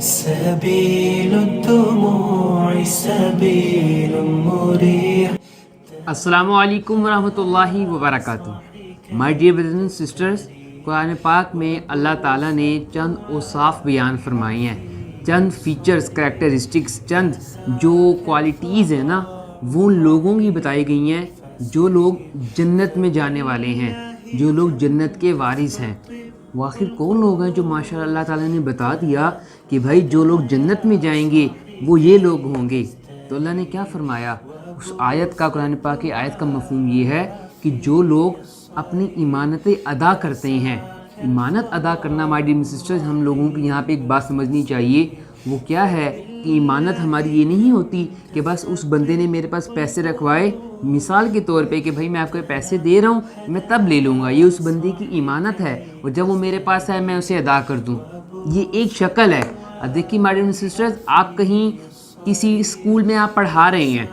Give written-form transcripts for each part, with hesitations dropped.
سبيل الدموع سبيل مريح. السلام علیکم ورحمۃ اللہ وبرکاتہ. My dear brothers and sisters, قرآن پاک میں اللہ تعالیٰ نے چند اوصاف بیان فرمائے ہیں، چند فیچرز، کریکٹرسٹکس، چند جو کوالٹیز ہیں نا، وہ لوگوں کی بتائی گئی ہیں جو لوگ جنت میں جانے والے ہیں، جو لوگ جنت کے وارث ہیں. وہ آخر کون لوگ ہیں جو ماشاءاللہ اللہ تعالیٰ نے بتا دیا کہ بھائی جو لوگ جنت میں جائیں گے وہ یہ لوگ ہوں گے. تو اللہ نے کیا فرمایا؟ اس آیت کا، قرآن پاک کی آیت کا مفہوم یہ ہے کہ جو لوگ اپنی ایمانتیں ادا کرتے ہیں. ایمانت ادا کرنا مائی ڈیئر سسٹرز، ہم لوگوں کی یہاں پہ ایک بات سمجھنی چاہیے. وہ کیا ہے کہ ایمانت ہماری یہ نہیں ہوتی کہ بس اس بندے نے میرے پاس پیسے رکھوائے، مثال کے طور پہ کہ بھائی میں آپ کو پیسے دے رہا ہوں میں تب لے لوں گا، یہ اس بندے کی ایمانت ہے، اور جب وہ میرے پاس آئے میں اسے ادا کر دوں. یہ ایک شکل ہے. اب دیکھیے مائی ڈیئر سسٹرز، آپ کہیں کسی اسکول میں آپ پڑھا رہے ہیں،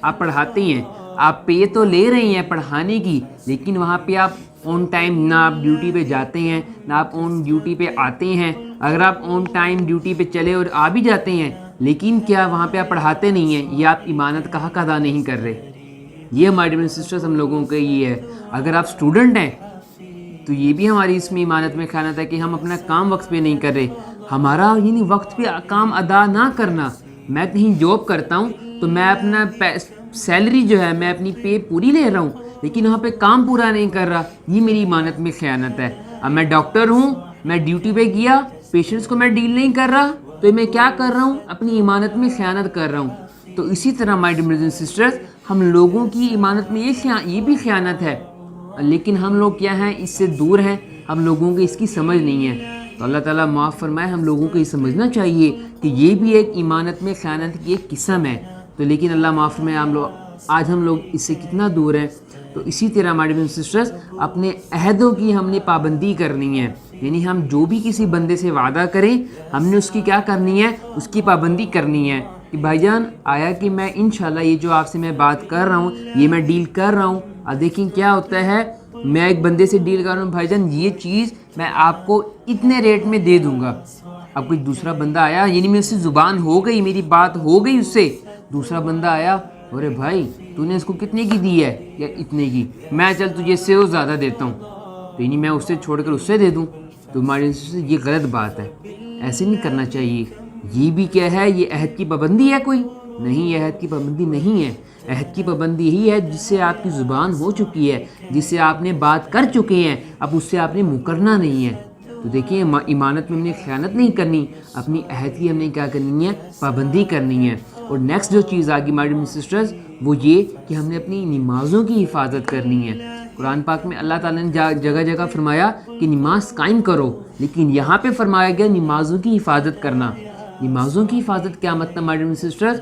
آپ پڑھاتے ہیں، آپ پے تو لے رہے ہیں پڑھانے کی، لیکن وہاں پہ آپ آن ٹائم نہ آپ ڈیوٹی پہ جاتے ہیں نہ آپ آن ڈیوٹی پہ آتے ہیں. اگر آپ آن ٹائم ڈیوٹی پہ چلے اور آ بھی جاتے ہیں لیکن کیا وہاں پہ آپ پڑھاتے نہیں ہیں، یہ آپ ایمانت کا حق ادا نہیں کر رہے. یہ ہمارے ڈیئر سسٹرز ہم لوگوں کا یہ ہے. اگر آپ اسٹوڈنٹ ہیں تو یہ بھی ہماری اس میں ایمانت میں خیانت ہے کہ ہم اپنا کام وقت پہ نہیں کر رہے. ہمارا یعنی وقت پہ کام ادا نہ کرنا. میں کہیں جاب کرتا ہوں تو میں اپنا سیلری جو ہے میں اپنی پے پوری لے رہا ہوں لیکن وہاں پہ کام پورا نہیں کر رہا، یہ میری ایمانت میں خیانت ہے. اب میں ڈاکٹر ہوں، میں ڈیوٹی پہ گیا، پیشنٹس کو میں ڈیل نہیں کر رہا، تو میں کیا کر رہا ہوں؟ اپنی ایمانت میں خیانت کر رہا ہوں. تو اسی طرح مائی ڈیئر بردرز اینڈ سسٹرز، ہم لوگوں کی ایمانت میں یہ بھی خیانت ہے، لیکن ہم لوگ کیا ہیں؟ اس سے دور ہیں، ہم لوگوں کو اس کی سمجھ نہیں ہے. تو اللہ تعالیٰ معاف فرمائے، ہم لوگوں کو یہ سمجھنا چاہیے کہ یہ بھی ایک ایمانت میں خیانت کی ایک قسم ہے. تو لیکن اللہ معاف فرمائے، آج ہم لوگ اس سے کتنا دور ہیں. تو اسی طرح ہمارے بہن سسٹرز، اپنے عہدوں کی ہم نے پابندی کرنی ہے. یعنی ہم جو بھی کسی بندے سے وعدہ کریں ہم نے اس کی کیا کرنی ہے؟ اس کی پابندی کرنی ہے کہ بھائی جان آیا کہ میں انشاءاللہ یہ جو آپ سے میں بات کر رہا ہوں یہ میں ڈیل کر رہا ہوں. اب دیکھیں کیا ہوتا ہے، میں ایک بندے سے ڈیل کر رہا ہوں، بھائی جان یہ چیز میں آپ کو اتنے ریٹ میں دے دوں گا. اب کوئی دوسرا بندہ آیا، یعنی میری سے زبان ہو گئی، میری بات ہو گئی اس سے، دوسرا بندہ آیا، ارے بھائی تو نے اس کو کتنے کی دی ہے؟ یا اتنے کی، میں چل تجھے سے وہ زیادہ دیتا ہوں، تو یعنی میں اس سے چھوڑ کر اس سے دے دوں. تو ہمارے یہ غلط بات ہے، ایسے نہیں کرنا چاہیے. یہ بھی کیا ہے؟ یہ عہد کی پابندی ہے کوئی؟ نہیں، یہ عہد کی پابندی نہیں ہے. عہد کی پابندی یہی ہے جس سے آپ کی زبان ہو چکی ہے، جس سے آپ نے بات کر چکے ہیں، اب اس سے آپ نے مکرنا نہیں ہے. تو دیکھیں ایمانت میں ہم نے خیانت نہیں کرنی، اپنی عہد کی ہم نے کیا کرنی ہے؟ پابندی کرنی ہے. اور نیکسٹ جو چیز آگی مائی ڈیئر سسٹرز وہ یہ کہ ہم نے اپنی نمازوں کی حفاظت کرنی ہے. قرآن پاک میں اللہ تعالیٰ نے جگہ جگہ فرمایا کہ نماز قائم کرو، لیکن یہاں پہ فرمایا گیا نمازوں کی حفاظت کرنا. نمازوں کی حفاظت کیا مطلب مائی ڈیئر سسٹرز؟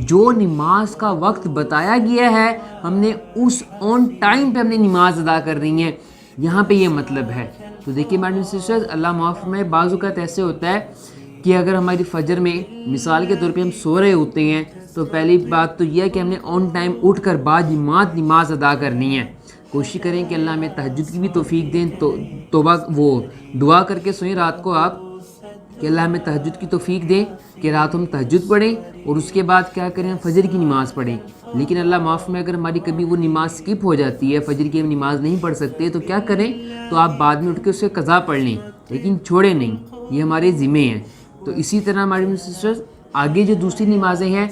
جو نماز کا وقت بتایا گیا ہے ہم نے اس آن ٹائم پہ ہم نے نماز ادا کر رہی ہیں، یہاں پہ یہ مطلب ہے. تو دیکھیے مائی ڈیئر سسٹرز، اللہ معاف میں بعض اوقات ایسے ہوتا ہے کہ اگر ہماری فجر میں مثال کے طور پہ ہم سو رہے ہوتے ہیں تو پہلی بات تو یہ ہے کہ ہم نے آن ٹائم اٹھ کر بعد نماز ادا کرنی ہے. کوشش کریں کہ اللہ ہمیں تہجد کی بھی توفیق دیں. توبہ وہ دعا کر کے سوئیں رات کو آپ کہ اللہ ہمیں تہجد کی توفیق دے کہ رات ہم تہجد پڑھیں اور اس کے بعد کیا کریں؟ فجر کی نماز پڑھیں. لیکن اللہ معاف میں اگر ہماری کبھی وہ نماز سکپ ہو جاتی ہے، فجر کی ہم نماز نہیں پڑھ سکتے، تو کیا کریں؟ تو آپ بعد میں اٹھ کے اس سے قضا پڑھ لیں، لیکن چھوڑیں نہیں، یہ ہمارے ذمے ہیں. تو اسی طرح ہماری سسٹرز آگے جو دوسری نمازیں ہیں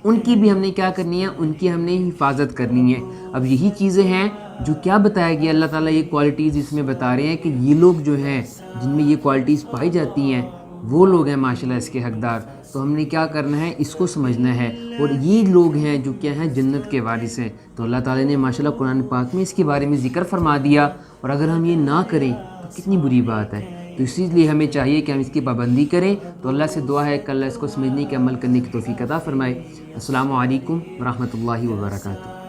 ان کی بھی ہم نے کیا کرنی ہے؟ ان کی ہم نے حفاظت کرنی ہے. اب یہی چیزیں ہیں جو کیا بتایا گیا، اللہ تعالیٰ یہ کوالٹیز اس میں بتا رہے ہیں کہ یہ لوگ جو ہیں جن میں یہ کوالٹیز پائی جاتی ہیں وہ لوگ ہیں ماشاءاللہ اس کے حقدار. تو ہم نے کیا کرنا ہے؟ اس کو سمجھنا ہے، اور یہ لوگ ہیں جو کیا ہیں؟ جنت کے وارث ہیں. تو اللہ تعالیٰ نے ماشاءاللہ قرآن پاک میں اس کے بارے میں ذکر فرما دیا، اور اگر ہم یہ نہ کریں تو کتنی بری بات ہے. تو اسی لیے ہمیں چاہیے کہ ہم اس کی پابندی کریں. تو اللہ سے دعا ہے کہ اللہ اس کو سمجھنے کے عمل کرنے کی توفیق عطا فرمائے. السلام علیکم ورحمۃ اللہ وبرکاتہ.